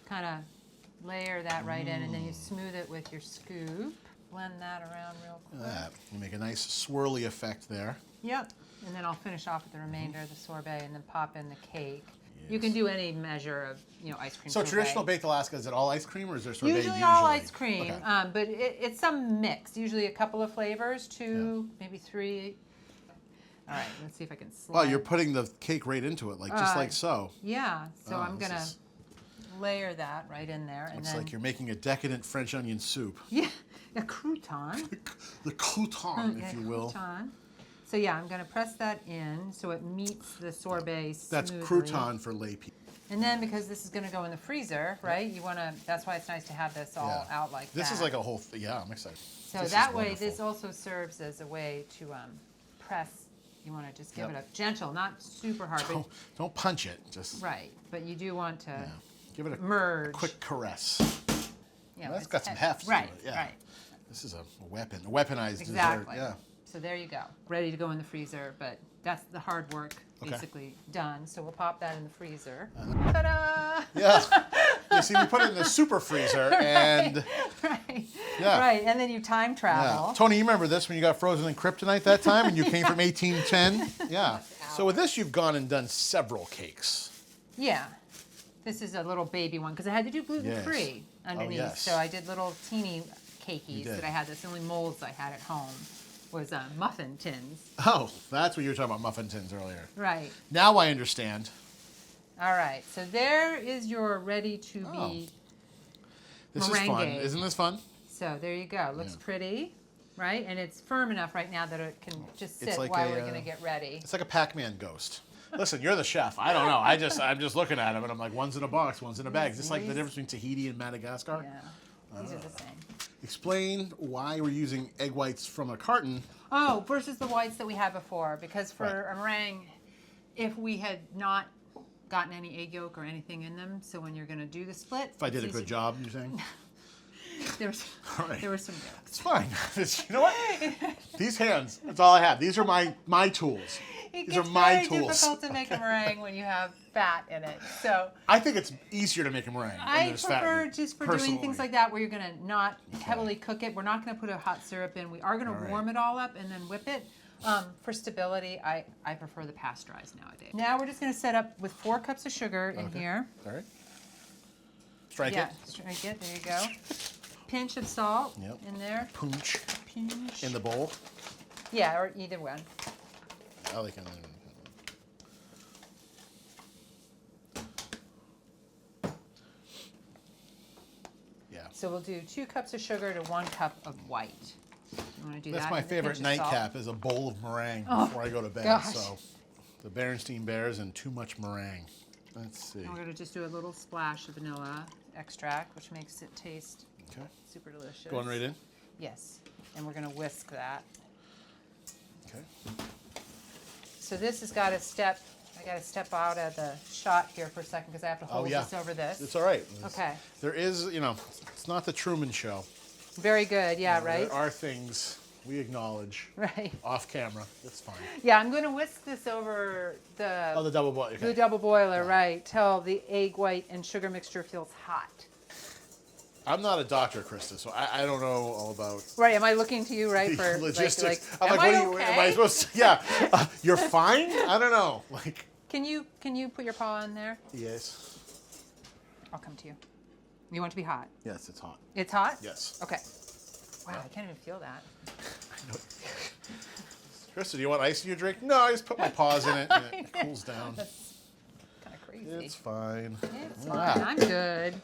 [SPEAKER 2] kind of layer that right in, and then you smooth it with your scoop. Blend that around real quick.
[SPEAKER 1] Look at that. You make a nice swirly effect there.
[SPEAKER 2] Yep. And then I'll finish off with the remainder of the sorbet and then pop in the cake. Yes. You can do any measure of, ice cream.
[SPEAKER 1] So
[SPEAKER 2] sorbet.
[SPEAKER 1] Traditional baked Alaska, is it all ice cream or is there sorbet
[SPEAKER 2] Usually all ice cream, but it's some mix. Usually a couple of flavors, 2, maybe 3. All right, let's see if I can slide.
[SPEAKER 1] Well, you're putting the cake right into it, just like so.
[SPEAKER 2] Yeah, so I'm going to layer that right in there.
[SPEAKER 1] Looks like you're making a decadent French onion soup.
[SPEAKER 2] Yeah, a crouton.
[SPEAKER 1] The crouton, if you will.
[SPEAKER 2] Crouton. So yeah, I'm going to press that in so it meets the sorbet
[SPEAKER 1] That's
[SPEAKER 2] smoothly.
[SPEAKER 1] crouton for lay people.
[SPEAKER 2] And then because this is going to go in the freezer, right? You want to. That's why it's nice to have this all out like that.
[SPEAKER 1] This is like a whole. Yeah, I'm excited.
[SPEAKER 2] So that way, this also serves as a way to press. You want to just give it a gentle, not super hard.
[SPEAKER 1] Don't punch it. Just
[SPEAKER 2] right, but you do want to
[SPEAKER 1] give it a
[SPEAKER 2] merge.
[SPEAKER 1] quick caress.
[SPEAKER 2] Yeah,
[SPEAKER 1] that's got some heft.
[SPEAKER 2] Right,
[SPEAKER 1] to it. Yeah.
[SPEAKER 2] right.
[SPEAKER 1] This is a weapon, a weaponized
[SPEAKER 2] exactly.
[SPEAKER 1] dessert. Yeah.
[SPEAKER 2] So there you go, ready to go in the freezer. But that's the hard work basically done. So we'll pop that in the freezer. Ta-da!
[SPEAKER 1] Yeah. You see, we put it in the super freezer and.
[SPEAKER 2] Right.
[SPEAKER 1] Yeah.
[SPEAKER 2] Right, and then you time travel.
[SPEAKER 1] Yeah. Tony, you remember this when you got frozen in kryptonite that time and you came from 1810? Yeah. So with this, you've gone and done several cakes.
[SPEAKER 2] Yeah. This is a little baby one because I had to do gluten-free underneath.
[SPEAKER 1] Yes.
[SPEAKER 2] So I did little teeny cakeys that I had. That's the only molds I had at home was muffin tins.
[SPEAKER 1] Oh, that's what you were talking about, muffin tins earlier.
[SPEAKER 2] Right.
[SPEAKER 1] Now I understand.
[SPEAKER 2] All right. So there is your ready-to-be
[SPEAKER 1] This
[SPEAKER 2] meringue.
[SPEAKER 1] is fun. Isn't this fun?
[SPEAKER 2] So there you go. Looks pretty, right? And it's firm enough right now that it can just sit
[SPEAKER 1] like
[SPEAKER 2] while we're going to get ready.
[SPEAKER 1] It's like a Pac-Man ghost. Listen, you're the chef. I don't know. I'm just looking at them and I'm like, one's in a box, one's in a bag. Is this like the difference between Tahiti and Madagascar?
[SPEAKER 2] Yeah. These are the same.
[SPEAKER 1] Explain why we're using egg whites from a carton.
[SPEAKER 2] Oh, versus the whites that we had before. Because for a meringue, if we had not gotten any egg yolk or anything in them, so when you're going to do the split.
[SPEAKER 1] If I did a good job, you're saying?
[SPEAKER 2] There were some yolks.
[SPEAKER 1] It's fine. You know what? These hands, that's all I have. These are my tools. These are my
[SPEAKER 2] It's very
[SPEAKER 1] tools.
[SPEAKER 2] difficult to make a meringue when you have fat in it. So
[SPEAKER 1] I think it's easier to make a meringue when
[SPEAKER 2] I
[SPEAKER 1] there's fat in
[SPEAKER 2] prefer
[SPEAKER 1] it,
[SPEAKER 2] just for
[SPEAKER 1] personally.
[SPEAKER 2] doing things like that where you're gonna not heavily cook it. We're not gonna put a hot syrup in. We are gonna warm it all up and then whip it. For stability, I prefer the pasteurized nowadays. Now we're just gonna set up with 4 cups of sugar in here.
[SPEAKER 1] All right. Strike
[SPEAKER 2] Yeah,
[SPEAKER 1] it.
[SPEAKER 2] strike it. There you go. Pinch of salt in there.
[SPEAKER 1] Punch
[SPEAKER 2] Pinch.
[SPEAKER 1] in the bowl.
[SPEAKER 2] Yeah, or either one.
[SPEAKER 1] I like it. Yeah.
[SPEAKER 2] So we'll do 2 cups of sugar to 1 cup of white. You want to do that?
[SPEAKER 1] That's my
[SPEAKER 2] and a
[SPEAKER 1] favorite
[SPEAKER 2] pinch of salt.
[SPEAKER 1] nightcap is a bowl of meringue before I go to bed.
[SPEAKER 2] gosh.
[SPEAKER 1] So the Berenstein Bears and too much meringue. Let's see.
[SPEAKER 2] And we're going to just do a little splash of vanilla extract, which makes it taste super delicious.
[SPEAKER 1] Going right in?
[SPEAKER 2] Yes. And we're going to whisk that.
[SPEAKER 1] Okay.
[SPEAKER 2] So this has got to step, I got to step out of the shot here for a second because I have to hold this over this.
[SPEAKER 1] It's all right.
[SPEAKER 2] Okay.
[SPEAKER 1] There is, it's not the Truman Show.
[SPEAKER 2] Very good. Yeah, right?
[SPEAKER 1] There are things we acknowledge
[SPEAKER 2] Right.
[SPEAKER 1] off camera. That's fine.
[SPEAKER 2] Yeah, I'm going to whisk this over the,
[SPEAKER 1] Oh, the double boil. Okay.
[SPEAKER 2] the double boiler, right, till the egg white and sugar mixture feels hot.
[SPEAKER 1] I'm not a doctor, Krista, so I don't know all about
[SPEAKER 2] Right, am I looking to you, right,
[SPEAKER 1] the
[SPEAKER 2] for
[SPEAKER 1] logistics.
[SPEAKER 2] like
[SPEAKER 1] I'm
[SPEAKER 2] am
[SPEAKER 1] like,
[SPEAKER 2] I
[SPEAKER 1] what
[SPEAKER 2] okay?
[SPEAKER 1] am I supposed to? Yeah, you're fine. I don't know. Like,
[SPEAKER 2] Can you put your paw in there?
[SPEAKER 1] yes,
[SPEAKER 2] I'll come to you. You want it to be hot?
[SPEAKER 1] yes, it's hot.
[SPEAKER 2] It's hot?
[SPEAKER 1] Yes.
[SPEAKER 2] Okay. Wow, I can't even feel that.
[SPEAKER 1] Krista, do you want ice in your drink? No, I just put my paws in it and it cools down.
[SPEAKER 2] Kind of crazy.
[SPEAKER 1] It's fine.
[SPEAKER 2] It's fine. I'm good.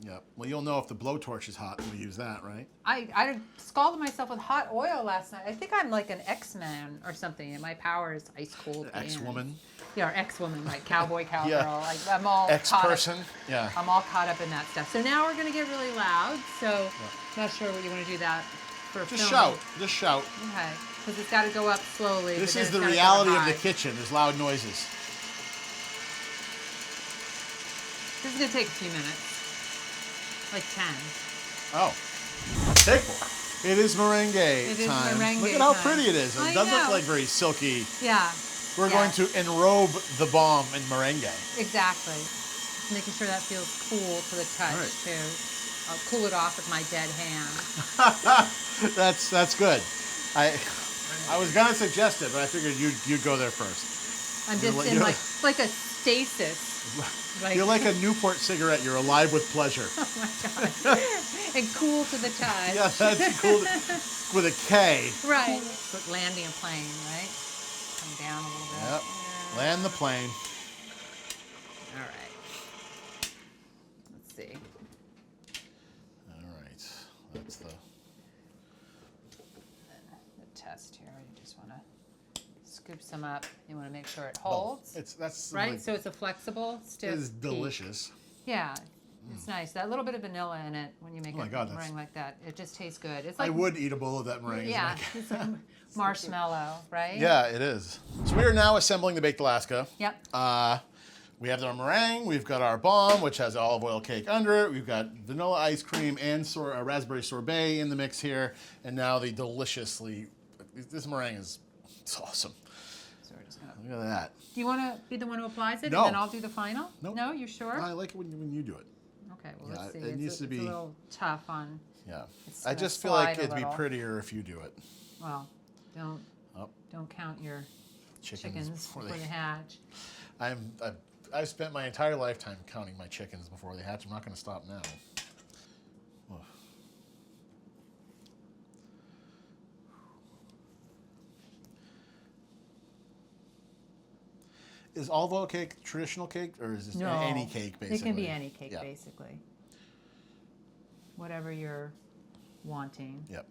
[SPEAKER 1] Yep. Well, you'll know if the blowtorch is hot when we use that, right?
[SPEAKER 2] I scalded myself with hot oil last night. I think I'm like an X-Man or something, and my power is ice cold.
[SPEAKER 1] Ex-woman.
[SPEAKER 2] Yeah, or ex-woman, like cowboy, cowgirl.
[SPEAKER 1] Yeah.
[SPEAKER 2] Like I'm all
[SPEAKER 1] Ex-person. Yeah.
[SPEAKER 2] I'm all caught up in that stuff. So now we're gonna get really loud. So not sure what you want to do that for.
[SPEAKER 1] Just
[SPEAKER 2] filming.
[SPEAKER 1] shout. Just shout.
[SPEAKER 2] Okay, because it's got to go up slowly.
[SPEAKER 1] This
[SPEAKER 2] but then
[SPEAKER 1] is
[SPEAKER 2] it's
[SPEAKER 1] the
[SPEAKER 2] gotta go
[SPEAKER 1] reality of
[SPEAKER 2] high.
[SPEAKER 1] the kitchen. There's loud noises.
[SPEAKER 2] This is gonna take a few minutes, like 10.
[SPEAKER 1] Oh. Thankful. It is meringue
[SPEAKER 2] It is
[SPEAKER 1] time.
[SPEAKER 2] meringue
[SPEAKER 1] Look at how
[SPEAKER 2] time.
[SPEAKER 1] pretty it is. It
[SPEAKER 2] I
[SPEAKER 1] does look
[SPEAKER 2] know.
[SPEAKER 1] like very silky.
[SPEAKER 2] Yeah.
[SPEAKER 1] We're
[SPEAKER 2] Yeah.
[SPEAKER 1] going to enrobe the bomb in meringue.
[SPEAKER 2] Exactly. Just making sure that feels cool to the touch
[SPEAKER 1] All right.
[SPEAKER 2] too. I'll cool it off with my dead hand.
[SPEAKER 1] That's good. I was gonna suggest it, but I figured you'd go there first.
[SPEAKER 2] I'm
[SPEAKER 1] You're
[SPEAKER 2] just
[SPEAKER 1] like-
[SPEAKER 2] in
[SPEAKER 1] you're
[SPEAKER 2] like a stasis.
[SPEAKER 1] You're like a Newport cigarette. You're alive with pleasure.
[SPEAKER 2] Oh my god. And cool to the touch.
[SPEAKER 1] Yeah, that's cool. With a K.
[SPEAKER 2] Right. But landing a plane, right? Come down a little bit.
[SPEAKER 1] Yep. Land the plane.
[SPEAKER 2] All right. Let's see.
[SPEAKER 1] All right. That's the.
[SPEAKER 2] The test here. You just want to scoop some up. You want to make sure it holds.
[SPEAKER 1] That's
[SPEAKER 2] Right?
[SPEAKER 1] like-
[SPEAKER 2] So it's a flexible, stiff
[SPEAKER 1] It is
[SPEAKER 2] peak.
[SPEAKER 1] delicious.
[SPEAKER 2] Yeah. It's nice. That little bit of vanilla in it when you make
[SPEAKER 1] Oh my
[SPEAKER 2] a
[SPEAKER 1] God, that's-
[SPEAKER 2] meringue like that. It just tastes good. It's
[SPEAKER 1] I
[SPEAKER 2] like
[SPEAKER 1] would eat a bowl of that meringue.
[SPEAKER 2] yeah, it's like marshmallow, right?
[SPEAKER 1] Yeah, it is. So we are now assembling the baked Alaska.
[SPEAKER 2] Yep.
[SPEAKER 1] We have our meringue. We've got our bomb, which has olive oil cake under it. We've got vanilla ice cream and raspberry sorbet in the mix here. And now the this meringue is it's awesome.
[SPEAKER 2] So we're just gonna.
[SPEAKER 1] Look at that.
[SPEAKER 2] Do you want to be the one who applies it,
[SPEAKER 1] No.
[SPEAKER 2] and then I'll do the final?
[SPEAKER 1] Nope.
[SPEAKER 2] No, you sure?
[SPEAKER 1] I like it when you do it.
[SPEAKER 2] Okay. Well,
[SPEAKER 1] Yeah,
[SPEAKER 2] let's see.
[SPEAKER 1] it needs to
[SPEAKER 2] it's
[SPEAKER 1] be-
[SPEAKER 2] a little tough on.
[SPEAKER 1] Yeah.
[SPEAKER 2] It's
[SPEAKER 1] I
[SPEAKER 2] gonna
[SPEAKER 1] just feel like
[SPEAKER 2] slide a
[SPEAKER 1] it'd be
[SPEAKER 2] little.
[SPEAKER 1] prettier if you do it.
[SPEAKER 2] Well, don't
[SPEAKER 1] Oh,
[SPEAKER 2] count your chickens before
[SPEAKER 1] they
[SPEAKER 2] they hatch.
[SPEAKER 1] I've spent my entire lifetime counting my chickens before they hatch. I'm not going to stop now. Ugh. Is olive oil cake traditional cake, or is this
[SPEAKER 2] No,
[SPEAKER 1] any cake basically?
[SPEAKER 2] It can be any cake,
[SPEAKER 1] Yeah.
[SPEAKER 2] basically. Whatever you're wanting.
[SPEAKER 1] Yep.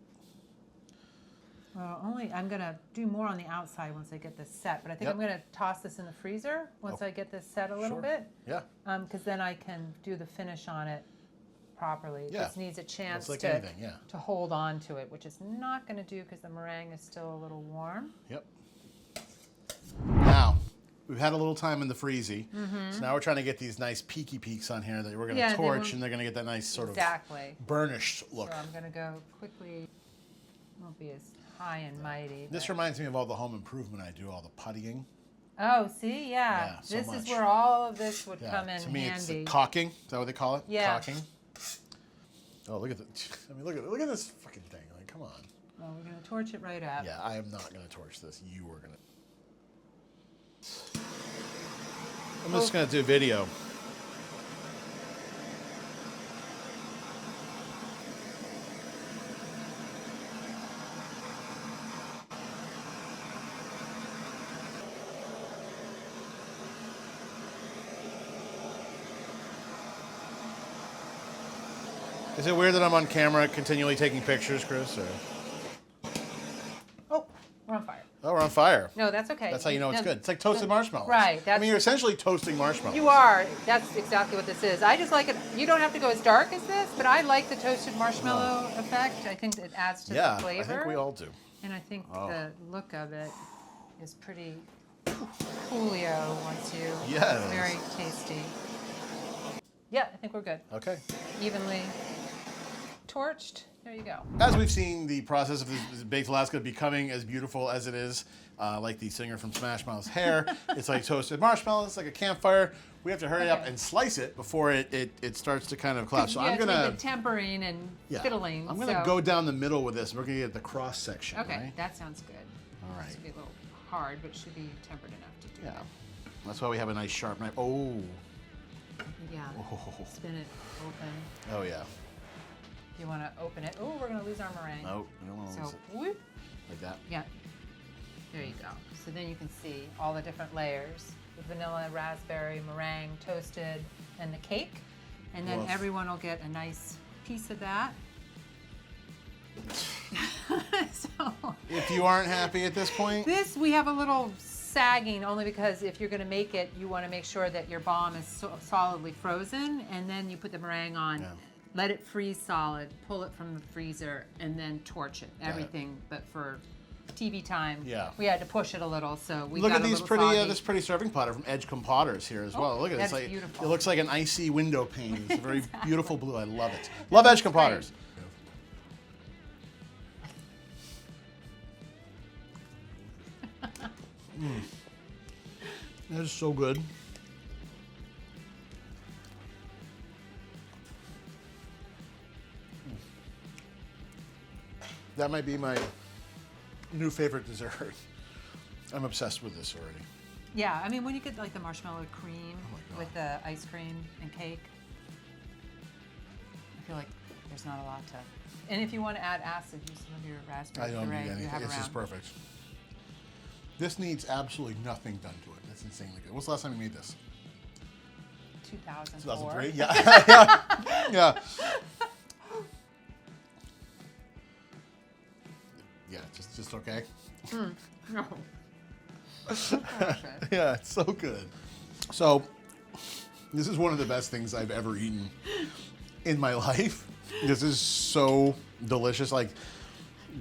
[SPEAKER 2] Well, I'm gonna do more on the outside once I get this set, but I think
[SPEAKER 1] Yep.
[SPEAKER 2] I'm gonna toss this in the freezer once I get this set a little
[SPEAKER 1] Sure.
[SPEAKER 2] bit,
[SPEAKER 1] Yeah.
[SPEAKER 2] because then I can do the finish on it properly. It
[SPEAKER 1] Yeah.
[SPEAKER 2] just needs a chance
[SPEAKER 1] It's like
[SPEAKER 2] to
[SPEAKER 1] anything, yeah.
[SPEAKER 2] to hold on to it, which is not gonna do because the meringue is still a little warm.
[SPEAKER 1] Yep. Now, we've had a little time in the freezy, so now we're trying to get these nice peaky peaks on here that we're going to
[SPEAKER 2] Yeah, they
[SPEAKER 1] torch,
[SPEAKER 2] won't-
[SPEAKER 1] and they're going to get that nice sort
[SPEAKER 2] Exactly.
[SPEAKER 1] of burnished look.
[SPEAKER 2] So I'm gonna go quickly. Won't be as high and mighty.
[SPEAKER 1] This reminds me of all the home improvement I do, all the puttying.
[SPEAKER 2] Oh, see,
[SPEAKER 1] Yeah, so
[SPEAKER 2] this
[SPEAKER 1] much.
[SPEAKER 2] is where all of this would come in
[SPEAKER 1] To me, it's
[SPEAKER 2] handy.
[SPEAKER 1] caulking. Is that what they call it?
[SPEAKER 2] Yeah.
[SPEAKER 1] Caulking. Oh, look at the. I mean, look at this fucking thing. Like, come on.
[SPEAKER 2] Well, we're gonna torch it right up.
[SPEAKER 1] Yeah, I am not gonna torch this. You are gonna. I'm just gonna do video. Is it weird that I'm on camera continually taking pictures, Chris? Or?
[SPEAKER 2] Oh, we're on fire.
[SPEAKER 1] Oh, we're on fire.
[SPEAKER 2] No, that's okay.
[SPEAKER 1] That's how you know it's good. It's like toasted marshmallows.
[SPEAKER 2] Right.
[SPEAKER 1] I mean, you're essentially toasting marshmallows.
[SPEAKER 2] You are. That's exactly what this is. I just like it. You don't have to go as dark as this, but I like the toasted marshmallow effect. I think it adds to the flavor.
[SPEAKER 1] Yeah, I think we all do.
[SPEAKER 2] And I think the look of it is pretty coolio once you.
[SPEAKER 1] Yes.
[SPEAKER 2] It's very tasty. Yeah, I think we're good.
[SPEAKER 1] Okay.
[SPEAKER 2] Evenly torched. There you go.
[SPEAKER 1] As we've seen the process of this baked Alaska becoming as beautiful as it is, like the singer from Smash Mouth's hair, it's like toasted marshmallows, it's like a campfire. We have to hurry up and slice it before it starts to kind of collapse. So
[SPEAKER 2] yeah,
[SPEAKER 1] I'm gonna
[SPEAKER 2] the tempering and fiddling.
[SPEAKER 1] I'm gonna go down the middle with this. We're gonna get the cross section.
[SPEAKER 2] Okay,
[SPEAKER 1] right?
[SPEAKER 2] that sounds good.
[SPEAKER 1] All right.
[SPEAKER 2] It's gonna be a little hard, but it should be tempered enough to do
[SPEAKER 1] Yeah.
[SPEAKER 2] that.
[SPEAKER 1] That's why we have a nice sharp knife. Oh.
[SPEAKER 2] Yeah.
[SPEAKER 1] Oh.
[SPEAKER 2] Spin it open.
[SPEAKER 1] Oh yeah.
[SPEAKER 2] You want to open it. Oh, we're going to lose our meringue.
[SPEAKER 1] No, we don't want to lose
[SPEAKER 2] So,
[SPEAKER 1] it.
[SPEAKER 2] whoop.
[SPEAKER 1] Like that.
[SPEAKER 2] Yeah. There you go. So then you can see all the different layers. The vanilla, raspberry, meringue, toasted, and the cake. And then
[SPEAKER 1] Woof.
[SPEAKER 2] everyone will get a nice piece of that. So
[SPEAKER 1] If you aren't happy at this point,
[SPEAKER 2] this, we have a little sagging only because if you're going to make it, you want to make sure that your bomb is solidly frozen, and then you put the meringue on.
[SPEAKER 1] Yeah.
[SPEAKER 2] Let it freeze solid, pull it from the freezer, and then torch it. Everything, but for TV time, we had to push it a little, so we
[SPEAKER 1] look
[SPEAKER 2] got
[SPEAKER 1] at
[SPEAKER 2] a
[SPEAKER 1] these
[SPEAKER 2] little
[SPEAKER 1] pretty
[SPEAKER 2] soggy.
[SPEAKER 1] this pretty serving platter from Edgecombe Potters here as well. Look at
[SPEAKER 2] that's
[SPEAKER 1] this, like
[SPEAKER 2] beautiful.
[SPEAKER 1] it looks like an icy window pane. It's a very beautiful blue. I love it. Love Edgecombe Potters. That is so good. That might be my new favorite dessert. I'm obsessed with this already.
[SPEAKER 2] Yeah, I mean, when you get like the marshmallow cream
[SPEAKER 1] God.
[SPEAKER 2] with the ice cream and cake, I feel like there's not a lot to. And if you want to add acid, use some of your raspberry
[SPEAKER 1] I don't
[SPEAKER 2] puree
[SPEAKER 1] need
[SPEAKER 2] you
[SPEAKER 1] anything.
[SPEAKER 2] have
[SPEAKER 1] It's
[SPEAKER 2] around.
[SPEAKER 1] just perfect. This needs absolutely nothing done to it. That's insanely good. What's the last time you made this?
[SPEAKER 2] 2004.
[SPEAKER 1] 2003? Yeah. yeah. Yeah. Yeah, just okay.
[SPEAKER 2] No.
[SPEAKER 1] Yeah, it's so good. So, this is one of the best things I've ever eaten in my life. This is so delicious. Like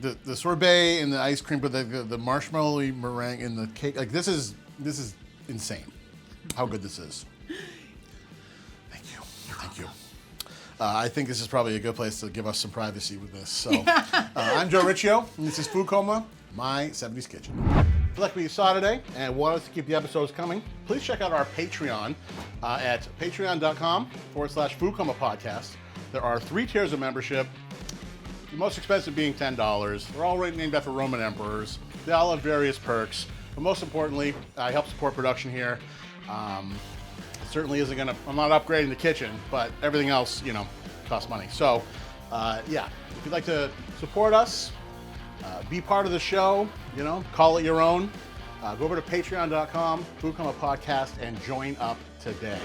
[SPEAKER 1] the sorbet and the ice cream, but the marshmallowy meringue and the cake. Like this is insane. How good this is. Thank you. Thank you. I think this is probably a good place to give us some privacy with this. So, I'm Joe Riccio, and this is Food Coma, my 70s Kitchen. If you like what you saw today and want us to keep the episodes coming, please check out our Patreon at patreon.com/Food Coma Podcast. There are 3 tiers of membership, the most expensive being $10. They're all named after Roman emperors. They all have various perks, but most importantly, I help support production here. It certainly isn't gonna, I'm not upgrading the kitchen, but everything else, costs money. So, yeah, if you'd like to support us, be part of the show, call it your own, go over to patreon.com, Food Coma Podcast, and join up today.